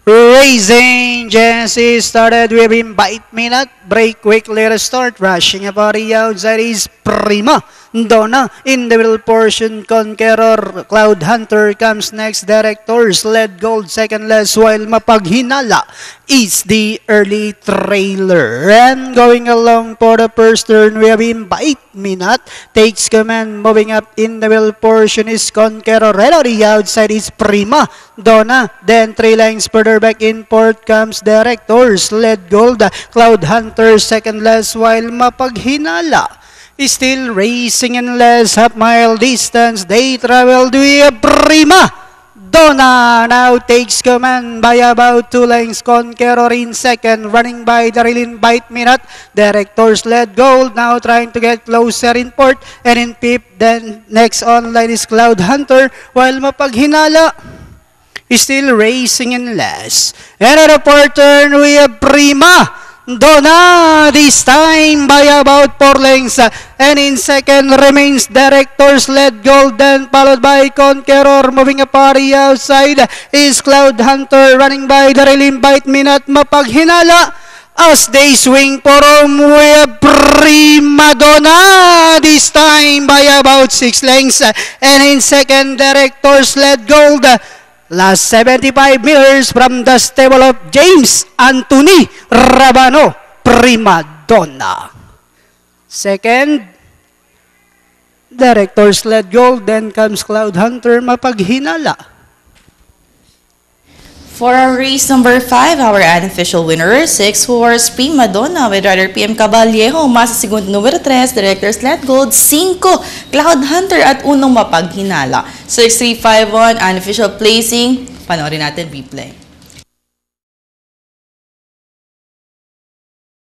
Racing Jesse started with him by 8 minute. Break quickly restart. Rushing about the outside is Prima Donna. In the middle portion, Conqueror. Cloud Hunter comes next. Directors led gold. Second less while Mapaghinala is the early trailer. And going along for the first turn, we have him by 8 minute. Takes command. Moving up in the middle portion is Conqueror. Right on the outside is Prima Donna. Then 3 lengths further back in port comes Directors led gold. Cloud Hunter second less while Mapaghinala is still racing in less half-mile distance. They traveled with Prima Donna now takes command by about 2 lengths. Conqueror in second, running by Darilin by 8 minute. Directors led gold, now trying to get closer in port and in fifth. Then next online is Cloud Hunter while Mapaghinala is still racing in less. And at the fourth turn, we have Prima Donna, this time by about 4 lengths. And in second remains Directors led gold, then followed by Conqueror. Moving up on the outside is Cloud Hunter, running by Darilin by 8 minute. Mapaghinala as they swing for home with Prima Donna, this time by about 6 lengths. And in second, Directors led gold. Last 75 meters from the stable of James Anthony Rabano, Prima Donna. Second, Directors led gold, then comes Cloud Hunter, Mapaghinala. For our race number 5, our unofficial winner, 6 horse Prima Donna with rider PM Caballejo. Masa segundo numero 3, Directors led gold, 5 Cloud Hunter at 1 Mapaghinala. 6351 unofficial placing. Panoorin natin replay.